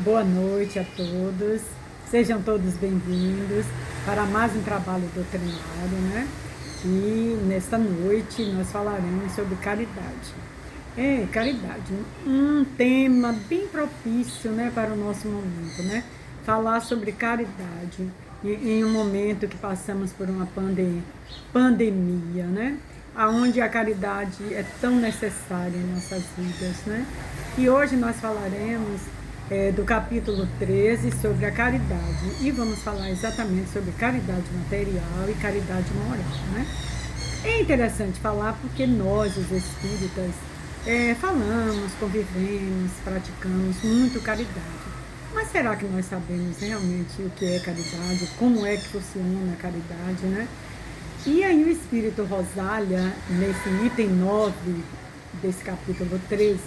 Boa noite a todos, sejam todos bem-vindos para mais um trabalho doutrinário, né? E nesta noite nós falaremos sobre caridade. Caridade, um tema bem propício, né, para o nosso momento, né? Falar sobre caridade em um momento que passamos por uma pandemia, né? Onde a caridade é tão necessária em nossas vidas, né? E hoje nós falaremos do capítulo 13 sobre a caridade e vamos falar exatamente sobre caridade material e caridade moral, né? É interessante falar porque nós, os espíritas, falamos, convivemos, praticamos muito caridade. Mas será que nós sabemos realmente o que é caridade, como é que funciona a caridade, né? E aí o Espírito Rosália, nesse item 9 desse capítulo 13,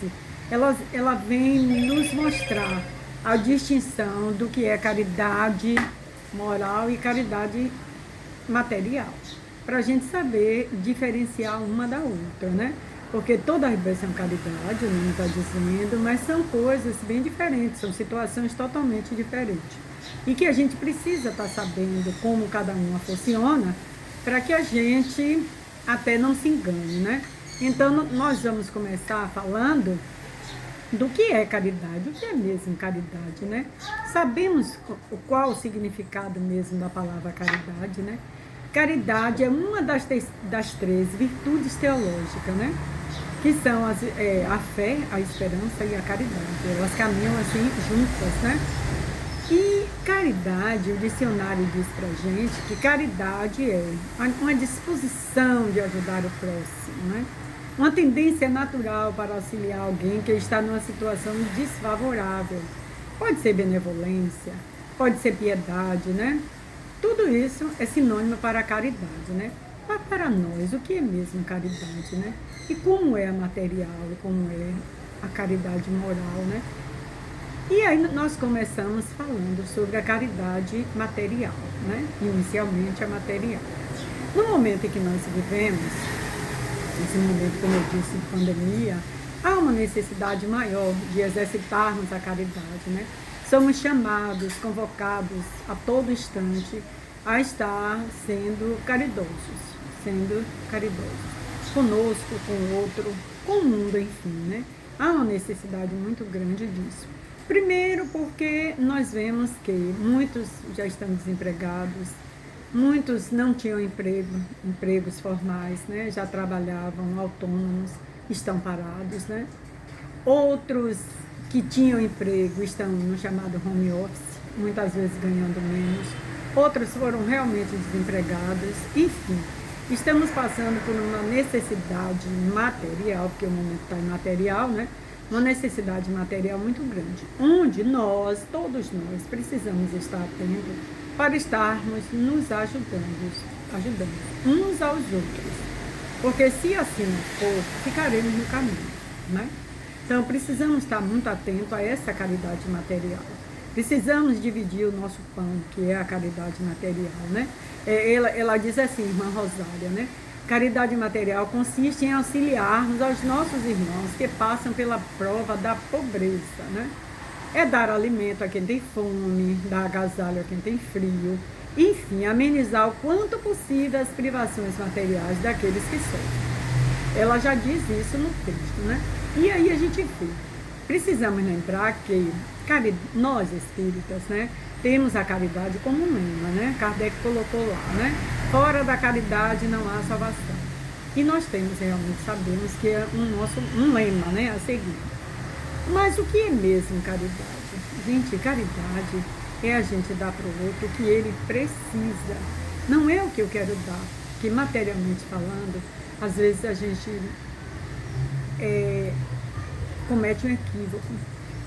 ela vem nos mostrar a distinção do que é caridade moral e caridade material, para a gente saber diferenciar uma da outra, né? Porque toda a é caridade, o nome está dizendo, mas são coisas bem diferentes, são situações totalmente diferentes. E que a gente precisa estar sabendo como cada uma funciona, para que a gente até não se engane, né? Então, nós vamos começar falando do que é caridade, o que é mesmo caridade, né? Sabemos qual o significado mesmo da palavra caridade, né? Caridade é uma das três virtudes teológicas, né? Que são a fé, a esperança e a caridade. Elas caminham assim juntas, né? E caridade, o dicionário diz pra gente que caridade é uma disposição de ajudar o próximo, né? Uma tendência natural para auxiliar alguém que está numa situação desfavorável. Pode ser benevolência, pode ser piedade, né? Tudo isso é sinônimo para a caridade, né? Mas para nós, o que é mesmo caridade, né? E como é a material, como é a caridade moral, né? E aí nós começamos falando sobre a caridade material, né? Inicialmente a material. No momento em que nós vivemos, nesse momento, como eu disse, de pandemia, há uma necessidade maior de exercitarmos a caridade, né? Somos chamados, convocados a todo instante a estar sendo caridosos, conosco, com o outro, com o mundo, enfim, né? Há uma necessidade muito grande disso. Primeiro porque nós vemos que muitos já estão desempregados, muitos não tinham empregos formais, né? Já trabalhavam autônomos, estão parados, né? Outros que tinham emprego estão no chamado home office, muitas vezes ganhando menos. Outros foram realmente desempregados. Enfim, estamos passando por uma necessidade material, porque o momento está imaterial, né? Uma necessidade material muito grande, onde nós, todos nós, precisamos estar atentos para estarmos nos ajudando uns aos outros. Porque se assim não for, ficaremos no caminho, né? Então, precisamos estar muito atentos a essa caridade material. Precisamos dividir o nosso pão, que é a caridade material, né? Ela diz assim, irmã Rosália, né? Caridade material consiste em auxiliarmos aos nossos irmãos que passam pela prova da pobreza, né? É dar alimento a quem tem fome, dar agasalho a quem tem frio, enfim, amenizar o quanto possível as privações materiais daqueles que sofrem. Ela já diz isso no texto, né? E aí a gente vê, precisamos lembrar que nós espíritas, né, temos a caridade como um lema, né? Kardec colocou lá, né? Fora da caridade não há salvação. E nós realmente sabemos que é um lema, né, a seguir. Mas o que é mesmo caridade? Gente, caridade é a gente dar para o outro o que ele precisa. Não é o que eu quero dar, que materialmente falando, às vezes a gente comete um equívoco,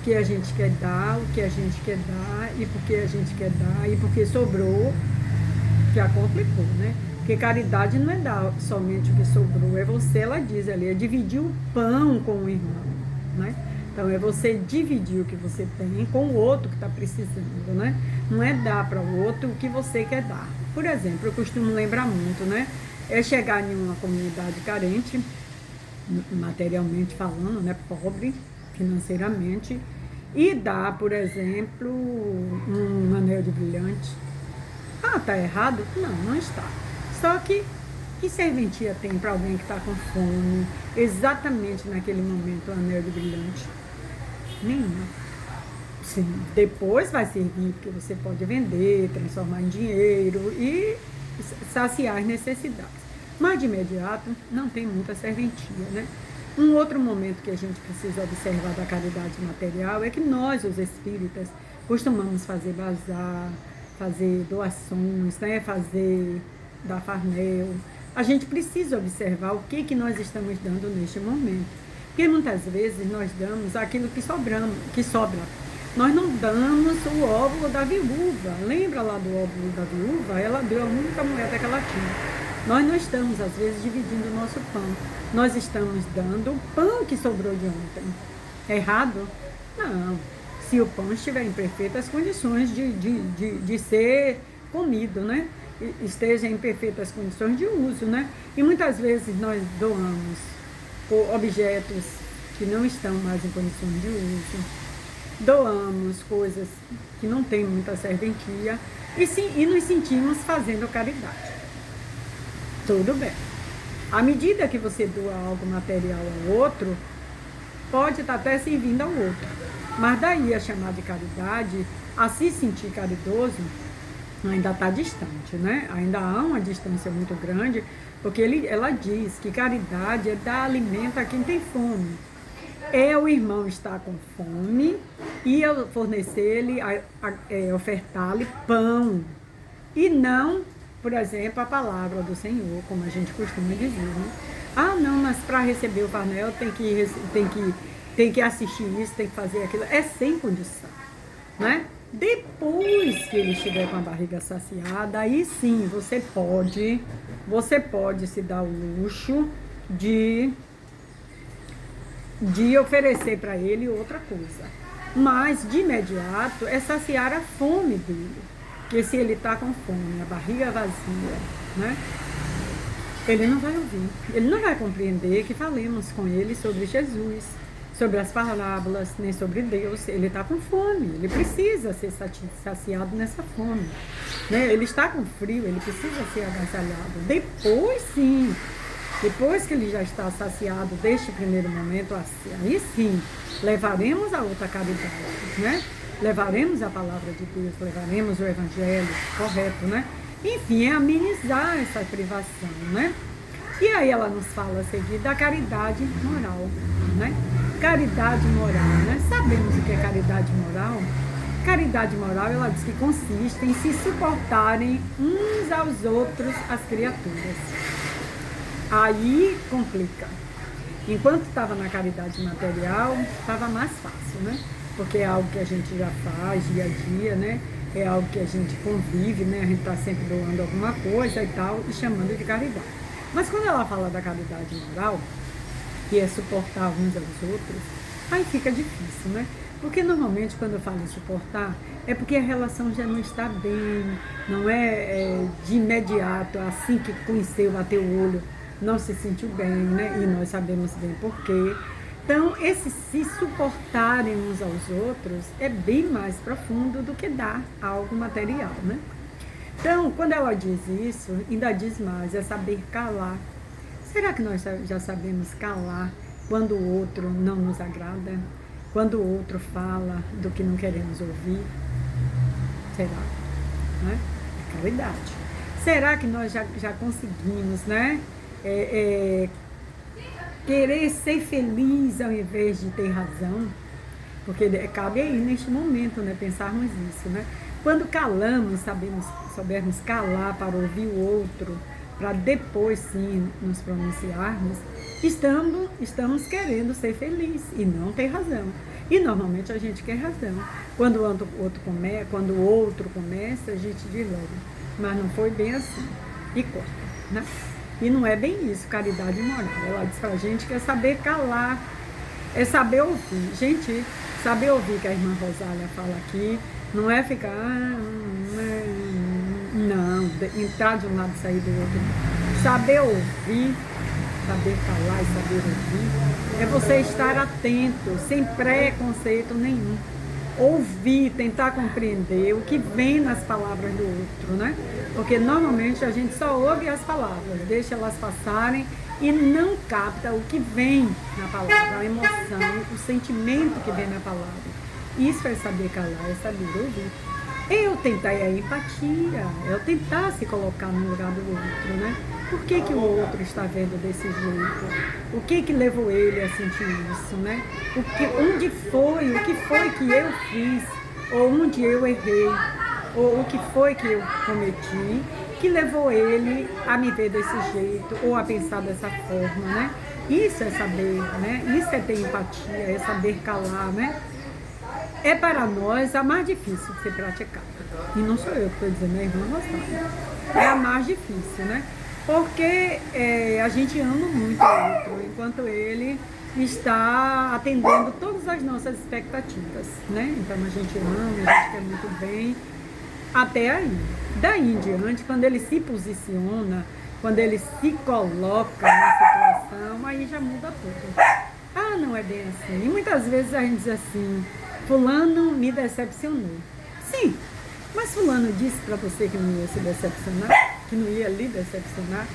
que a gente quer dar, o que a gente quer dar, e porque a gente quer dar, e porque sobrou, já complicou, né? Porque caridade não é dar somente o que sobrou, é você, ela diz ali, é dividir o pão com o irmão, né? Então, é você dividir o que você tem com o outro que está precisando, né? Não é dar para o outro o que você quer dar. Por exemplo, eu costumo lembrar muito, né? É chegar em uma comunidade carente, materialmente falando, né? Pobre, financeiramente, e dá, por exemplo, um anel de brilhante. Ah, está errado? Não, não está. Só que serventia tem para alguém que está com fome, exatamente naquele momento, o anel de brilhante? Nenhuma. Sim, depois vai servir, porque você pode vender, transformar em dinheiro e saciar as necessidades. Mas de imediato não tem muita serventia, né? Um outro momento que a gente precisa observar da caridade material é que nós, os espíritas, costumamos fazer bazar, fazer doações, né? Fazer dar farnel. A gente precisa observar o que nós estamos dando neste momento. Porque muitas vezes nós damos aquilo que sobra. Nós não damos o óvulo da viúva. Lembra lá do óvulo da viúva? Ela deu a única moeda que ela tinha. Nós não estamos, às vezes, dividindo o nosso pão. Nós estamos dando o pão que sobrou de ontem. É errado? Não. Se o pão estiver em perfeitas condições de ser comido, né? Esteja em perfeitas condições de uso, né? E muitas vezes nós doamos objetos que não estão mais em condições de uso. Doamos coisas que não têm muita serventia e nos sentimos fazendo caridade. Tudo bem. À medida que você doa algo material ao outro, pode estar até servindo ao outro. Mas daí a chamar de caridade, a se sentir caridoso, ainda está distante, né? Ainda há uma distância muito grande, porque ela diz que caridade é dar alimento a quem tem fome. É o irmão estar com fome e eu fornecer-lhe, ofertar-lhe pão. E não, por exemplo, a palavra do Senhor, como a gente costuma dizer, né? Ah, não, mas para receber o farnel tem que assistir isso, tem que fazer aquilo. É sem condição, né? Depois que ele estiver com a barriga saciada, aí sim você pode se dar o luxo de oferecer para ele outra coisa. Mas, de imediato, é saciar a fome dele. Porque se ele está com fome, a barriga vazia, né? Ele não vai ouvir. Ele não vai compreender que falemos com ele sobre Jesus, sobre as parábolas, nem sobre Deus. Ele está com fome. Ele precisa ser saciado nessa fome, né? Ele está com frio, ele precisa ser agasalhado. Depois, sim. Depois que ele já está saciado deste primeiro momento, aí sim, levaremos a outra caridade, né? Levaremos a palavra de Deus, levaremos o Evangelho, correto, né? Enfim, é amenizar essa privação, né? E aí ela nos fala a seguir da caridade moral, né? Caridade moral, né? Sabemos o que é caridade moral? Caridade moral, ela diz que consiste em se suportarem uns aos outros as criaturas. Aí complica. Enquanto estava na caridade material, estava mais fácil, né? Porque é algo que a gente já faz dia a dia, né? É algo que a gente convive, né? A gente está sempre doando alguma coisa e tal, e chamando de caridade. Mas quando ela fala da caridade moral, que é suportar uns aos outros, aí fica difícil, né? Porque normalmente quando eu falo em suportar, é porque a relação já não está bem, não é de imediato, assim que conheceu, bateu o olho, não se sentiu bem, né? E nós sabemos bem por quê. Então, esse se suportarem uns aos outros é bem mais profundo do que dar algo material, né? Então, quando ela diz isso, ainda diz mais, é saber calar. Será que nós já sabemos calar quando o outro não nos agrada? Quando o outro fala do que não queremos ouvir? Será? Né? É caridade. Será que nós já conseguimos, né? Querer ser feliz ao invés de ter razão, porque cabe aí neste momento, né, pensarmos isso, né? Quando calamos, soubermos calar para ouvir o outro, para depois sim nos pronunciarmos, estamos querendo ser feliz e não ter razão. E normalmente a gente quer razão. Quando o outro começa, a gente diz logo, mas não foi bem assim, e corta, né? E não é bem isso, caridade moral. Ela diz pra gente que é saber calar, é saber ouvir. Gente, saber ouvir que a irmã Rosália fala aqui, não é ficar, não, entrar de um lado e sair do outro. Saber ouvir saber calar e saber ouvir, é você estar atento, sem preconceito nenhum. Ouvir, tentar compreender o que vem nas palavras do outro, né? Porque normalmente a gente só ouve as palavras, deixa elas passarem e não capta o que vem na palavra, a emoção, o sentimento que vem na palavra. Isso é saber calar, é saber ouvir. Eu tentar a empatia, eu tentar se colocar no lugar do outro, né? Por que o outro está vendo desse jeito? O que levou ele a sentir isso, né? O que foi que eu fiz? Ou onde eu errei? Ou o que foi que eu cometi que levou ele a me ver desse jeito ou a pensar dessa forma, né? Isso é saber, né? Isso é ter empatia, é saber calar, né? É para nós a mais difícil de ser praticada. E não sou eu que estou dizendo, é a irmã Rosana. É a mais difícil, né? Porque a gente ama muito o outro, enquanto ele está atendendo todas as nossas expectativas, né? Então a gente ama, a gente quer muito bem, até aí. Daí em diante, quando ele se posiciona, quando ele se coloca na situação, aí já muda tudo. Ah, não é bem assim. E muitas vezes a gente diz assim, fulano me decepcionou. Sim, mas fulano disse para você que não ia se decepcionar, que não ia lhe decepcionar.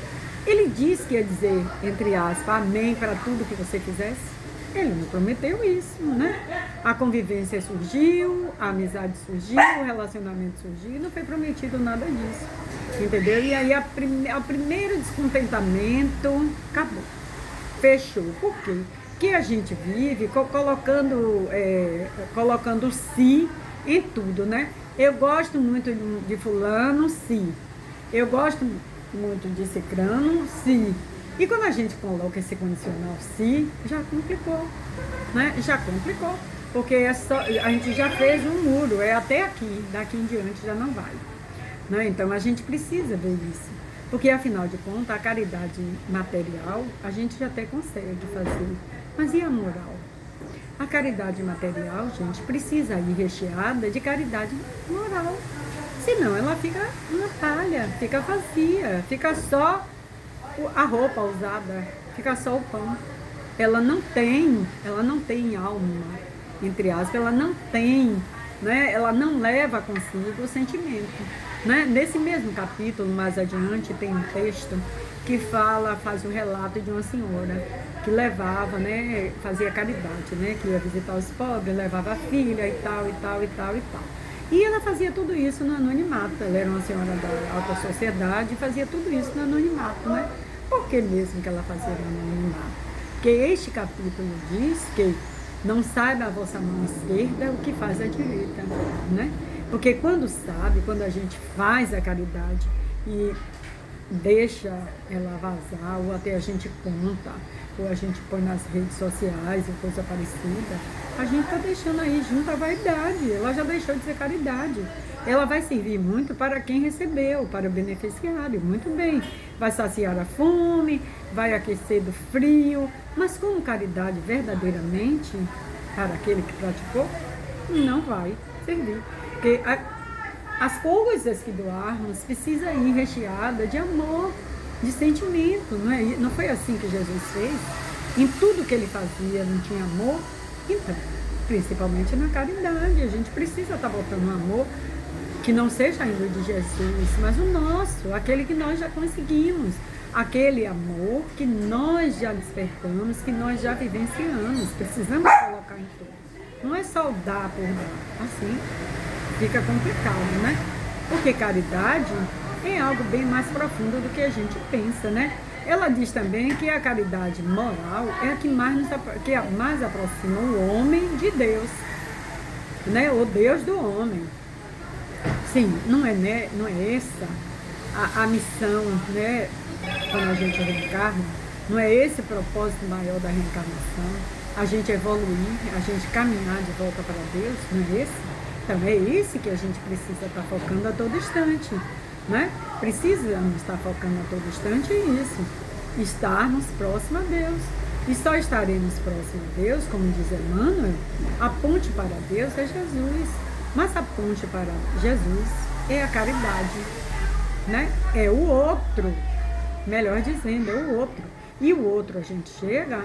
Ele disse que ia dizer, entre aspas, amém para tudo que você fizesse. Ele não prometeu isso, né? A convivência surgiu, a amizade surgiu, o relacionamento surgiu, e não foi prometido nada disso, entendeu? E aí o primeiro descontentamento acabou, fechou. Por quê? Porque a gente vive colocando si em tudo, né? Eu gosto muito de fulano, sim. Eu gosto muito de cicrano, sim. E quando a gente coloca esse condicional se, já complicou, né? Já complicou, porque a gente já fez um muro, é até aqui, daqui em diante já não vai, né? Então a gente precisa ver isso, porque afinal de contas a caridade material a gente já até consegue fazer, mas e a moral? A caridade material, gente, precisa ir recheada de caridade moral, senão ela fica uma palha, fica vazia, fica só a roupa usada, fica só o pão. Ela não tem alma, entre aspas, ela não tem, né? Ela não leva consigo o sentimento, né? Nesse mesmo capítulo, mais adiante, tem um texto que faz um relato de uma senhora que levava, né? Fazia caridade, né? Que ia visitar os pobres, levava a filha e tal, e tal, e tal, e tal. E ela fazia tudo isso no anonimato. Ela era uma senhora da alta sociedade e fazia tudo isso no anonimato, né? Por que mesmo que ela fazia no anonimato? Porque este capítulo diz que não saiba a vossa mão esquerda o que faz a direita, né? Porque quando a gente faz a caridade e deixa ela vazar, ou até a gente conta, ou a gente põe nas redes sociais, ou coisa parecida, a gente está deixando aí junto a vaidade, ela já deixou de ser caridade. Ela vai servir muito para quem recebeu, para o beneficiário, muito bem. Vai saciar a fome, vai aquecer do frio, mas como caridade verdadeiramente, para aquele que praticou, não vai servir. Porque as coisas que doarmos precisam ir recheadas de amor, de sentimento, não é? Não foi assim que Jesus fez? Em tudo que ele fazia não tinha amor? Então, principalmente na caridade, a gente precisa estar botando um amor que não seja ainda de Jesus, mas o nosso, aquele que nós já conseguimos, aquele amor que nós já despertamos, que nós já vivenciamos, precisamos colocar em tudo. Não é só dar por dar, assim fica complicado, né? Porque caridade é algo bem mais profundo do que a gente pensa, né? Ela diz também que a caridade moral é a que mais aproxima o homem de Deus, né? O Deus do homem. Sim, não é, né? Não é essa a missão, né? Quando a gente reencarna, não é esse o propósito maior da reencarnação, a gente evoluir, a gente caminhar de volta para Deus, não é esse? Então é esse que a gente precisa estar focando a todo instante, né? Precisamos estar focando a todo instante nisso, estarmos próximos a Deus. E só estaremos próximos a Deus, como diz Emmanuel, a ponte para Deus é Jesus. Mas a ponte para Jesus é a caridade, né? É o outro, melhor dizendo, é o outro. E o outro a gente chega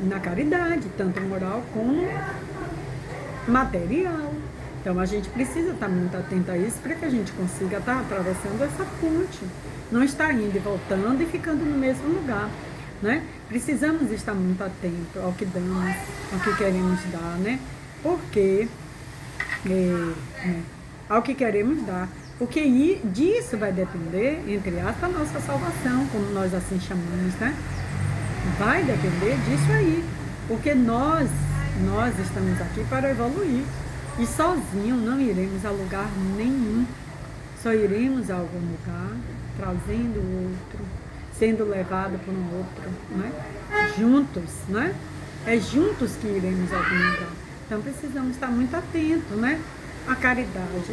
na caridade, tanto moral como material. Então a gente precisa estar muito atento a isso para que a gente consiga estar atravessando essa ponte. Não estar indo e voltando e ficando no mesmo lugar. Né? Precisamos estar muito atentos ao que damos, ao que queremos dar, né? Porque ao que queremos dar. Porque disso vai depender, entre aspas, a nossa salvação, como nós assim chamamos, né? Vai depender disso aí. Porque nós estamos aqui para evoluir. E sozinho não iremos a lugar nenhum. Só iremos a algum lugar, trazendo o outro, sendo levado por um outro, né? Juntos, né? É juntos que iremos a algum lugar. Então precisamos estar muito atentos, né? A caridade,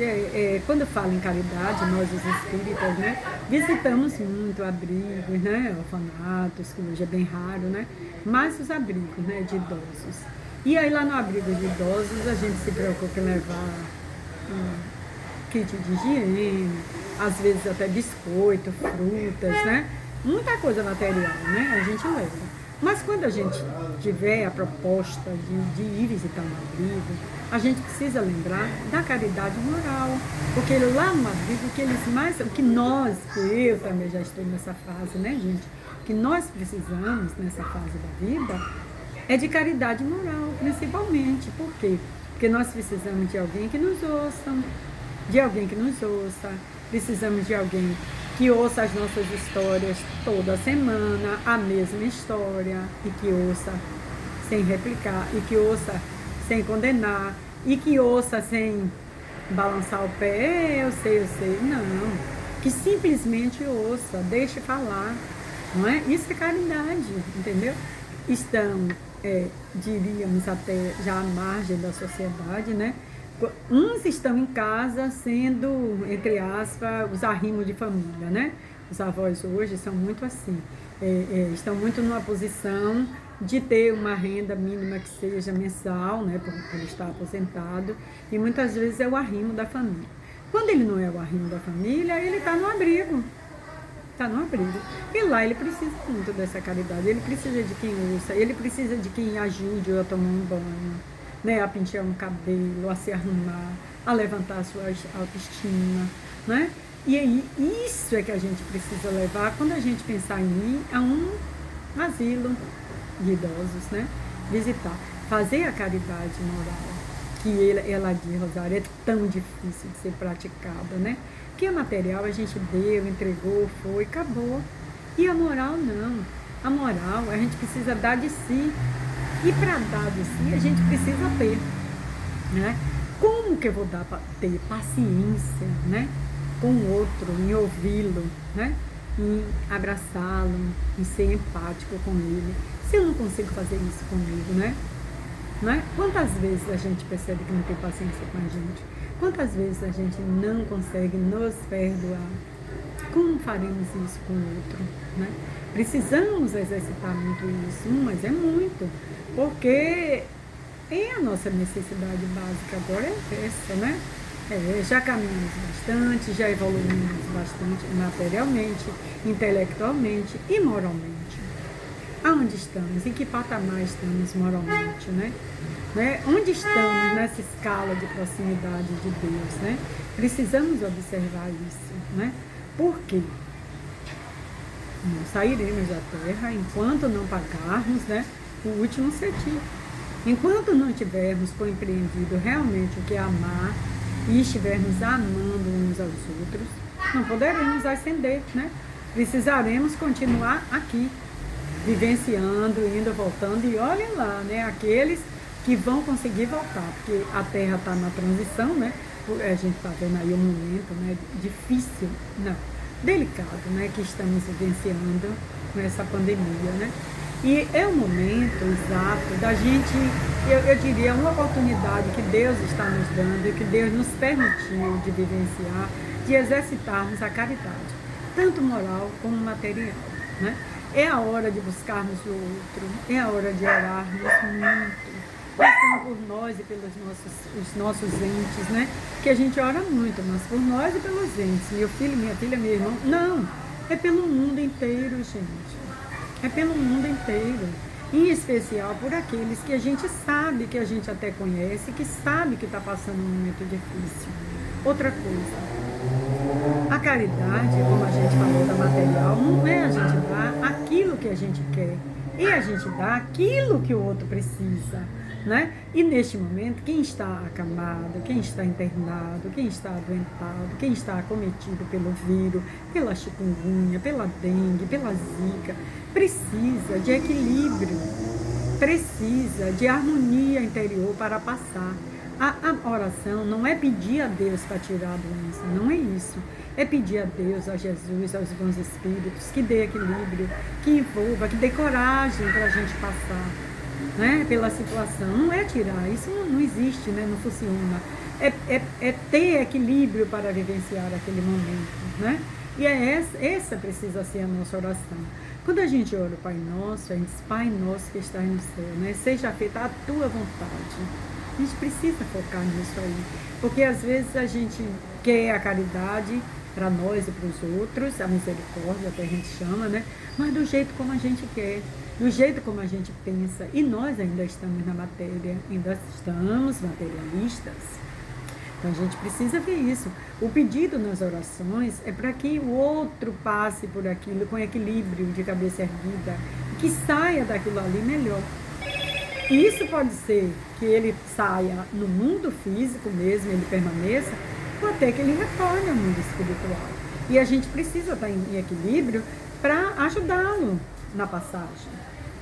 quando eu falo em caridade, nós os espíritas, né, visitamos muito abrigos, né, orfanatos, que hoje é bem raro, né, mas os abrigos, né, de idosos. E aí lá no abrigo de idosos a gente se preocupa em levar kit de higiene, às vezes até biscoito, frutas, né, muita coisa material, né, a gente leva. Mas quando a gente tiver a proposta de ir visitar um abrigo, a gente precisa lembrar da caridade moral. Porque lá no abrigo, eu também já estou nessa fase, né, gente? Que nós precisamos nessa fase da vida é de caridade moral, principalmente. Por quê? Porque nós precisamos de alguém que nos ouça, precisamos de alguém que ouça as nossas histórias toda semana, a mesma história, e que ouça sem replicar, e que ouça sem condenar, e que ouça sem balançar o pé, eu sei, não. Que simplesmente ouça, deixe falar, não é? Isso é caridade, entendeu? Estão, diríamos até já à margem da sociedade, né? Uns estão em casa sendo, entre aspas, os arrimos de família, né? Os avós hoje são muito assim, estão muito numa posição de ter uma renda mínima que seja mensal, né? Por estar aposentado, e muitas vezes é o arrimo da família. Quando ele não é o arrimo da família, ele está no abrigo. E lá ele precisa muito dessa caridade, ele precisa de quem ouça, ele precisa de quem ajude a tomar um banho, né, a pentear um cabelo, a se arrumar, a levantar a sua autoestima, né? E aí, isso é que a gente precisa levar quando a gente pensar em ir a um asilo de idosos, né? Visitar, fazer a caridade moral, que ela diz, Rosário, é tão difícil de ser praticada, né? Que a material a gente deu, entregou, foi, acabou. E a moral não. A moral a gente precisa dar de si. E para dar de si a gente precisa ter, né? Como que eu vou ter paciência, né? Com o outro, em ouvi-lo, né? Em abraçá-lo, em ser empático com ele. Se eu não consigo fazer isso comigo, né? Quantas vezes a gente percebe que não tem paciência com a gente? Quantas vezes a gente não consegue nos perdoar? Como faremos isso com o outro, né? Precisamos exercitar muito isso, mas é muito, porque é a nossa necessidade básica agora é essa, né? Já caminhamos bastante, já evoluímos bastante materialmente, intelectualmente e moralmente. Aonde estamos? Em que patamar estamos moralmente, né? Onde estamos nessa escala de proximidade de Deus, né? Precisamos observar isso, né? Por quê? Não sairemos da terra enquanto não pagarmos, né, o último cetim. Enquanto não tivermos compreendido realmente o que é amar e estivermos amando uns aos outros, não poderemos ascender, né? Precisaremos continuar aqui, vivenciando, indo, voltando, e olhem lá, né, aqueles que vão conseguir voltar, porque a Terra está na transição, né? A gente está vendo aí um momento, né, difícil, delicado, né, que estamos vivenciando com essa pandemia, né? E é o momento exato da gente, eu diria, uma oportunidade que Deus está nos dando, que Deus nos permitiu de vivenciar, de exercitarmos a caridade, tanto moral como material, né? É a hora de buscarmos o outro, é a hora de orarmos muito, não por nós e pelos os nossos entes, né? Que a gente ora muito, mas por nós e pelos entes, meu filho, minha filha, meu irmão, não, é pelo mundo inteiro, gente. é pelo mundo inteiro. Em especial por aqueles que a gente sabe, que a gente até conhece, que sabe que está passando um momento difícil. Outra coisa, a caridade, como a gente falou da material, não é a gente dar aquilo que a gente quer, é a gente dar aquilo que o outro precisa, né? E neste momento, quem está acamado, quem está internado, quem está adoentado, quem está acometido pelo vírus, pela chikungunya, pela dengue, pela zika, precisa de equilíbrio, precisa de harmonia interior para passar. A oração não é pedir a Deus para tirar a doença, não é isso. É pedir a Deus, a Jesus, aos bons espíritos, que dê equilíbrio, que envolva, que dê coragem para a gente passar, né, pela situação. Não é tirar, isso não existe, né, não funciona. É ter equilíbrio para vivenciar aquele momento, né? E essa precisa ser a nossa oração. Quando a gente ora o Pai Nosso, a gente diz, Pai Nosso que estás no céu, né? Seja feita a tua vontade. A gente precisa focar nisso aí, porque às vezes a gente quer a caridade para nós e para os outros, a misericórdia que a gente chama, né? Mas do jeito como a gente quer, do jeito como a gente pensa, e nós ainda estamos na matéria, ainda estamos materialistas. Então a gente precisa ver isso. O pedido nas orações é para que o outro passe por aquilo com equilíbrio, de cabeça erguida, que saia daquilo ali melhor. E isso pode ser que ele saia no mundo físico mesmo, ele permaneça, ou até que ele retorne ao mundo espiritual. E a gente precisa estar em equilíbrio para ajudá-lo na passagem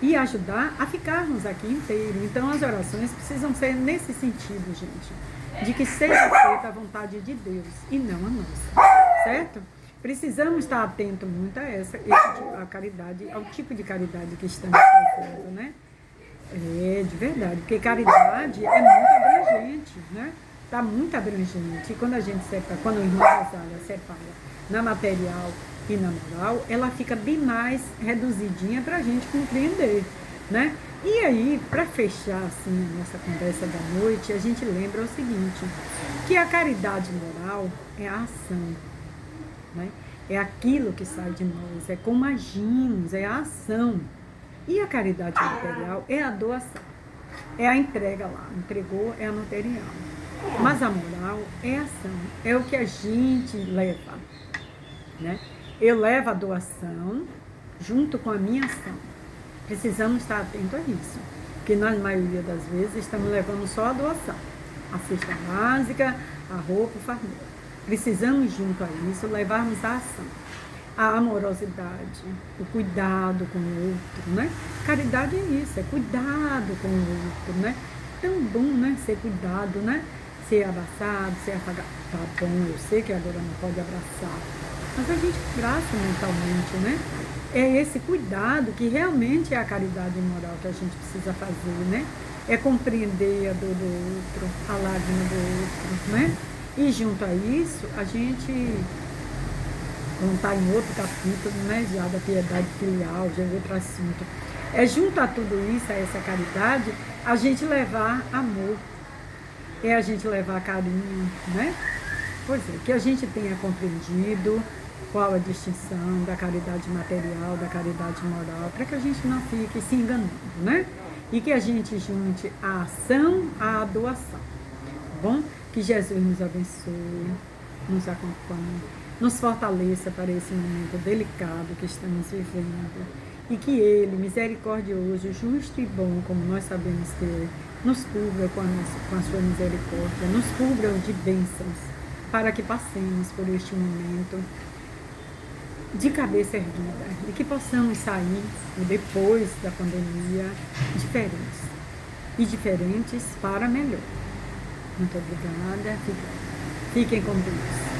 e ajudar a ficarmos aqui inteiro. Então as orações precisam ser nesse sentido, gente, de que seja feita a vontade de Deus e não a nossa, certo? Precisamos estar atentos muito a caridade, ao tipo de caridade que estamos fazendo, né? É, de verdade, porque caridade é muito abrangente, né? Está muito abrangente. E quando a gente separa, quando o irmão Rosália separa na material e na moral, ela fica bem mais reduzidinha para a gente compreender, né? E aí, para fechar assim a nossa conversa da noite, a gente lembra o seguinte, que a caridade moral é a ação, né? É aquilo que sai de nós, é como agimos, é a ação. E a caridade material é a doação, é a entrega lá, entregou é a material. Mas a moral é a ação, é o que a gente leva, né? Eu levo a doação junto com a minha ação. Precisamos estar atentos a isso, porque na maioria das vezes estamos levando só a doação, a cesta básica, a roupa, o fardo. Precisamos junto a isso levarmos a ação. A amorosidade, o cuidado com o outro, né? Caridade é isso, é cuidado com o outro, né? Tão bom, né? Ser cuidado, né? Ser abraçado, ser afagado. Tá bom, eu sei que agora não pode abraçar, mas a gente abraça mentalmente, né? É esse cuidado que realmente é a caridade moral que a gente precisa fazer, né? É compreender a dor do outro, a lágrima do outro, né? E junto a isso, a gente... Vamos estar em outro capítulo, né, já da piedade filial, já é outro assunto. É junto a tudo isso, a essa caridade, a gente levar amor, é a gente levar carinho, né? Pois é, que a gente tenha compreendido qual a distinção da caridade material, da caridade moral, para que a gente não fique se enganando, né? E que a gente junte a ação à doação, tá bom? Que Jesus nos abençoe, nos acompanhe, nos fortaleça para esse momento delicado que estamos vivendo e que Ele, misericordioso, justo e bom, como nós sabemos que é, nos cubra com a sua misericórdia, nos cubra de bênçãos, para que passemos por este momento de cabeça erguida e que possamos sair, depois da pandemia, diferentes e diferentes para melhor. Muito obrigada, fiquem com Deus.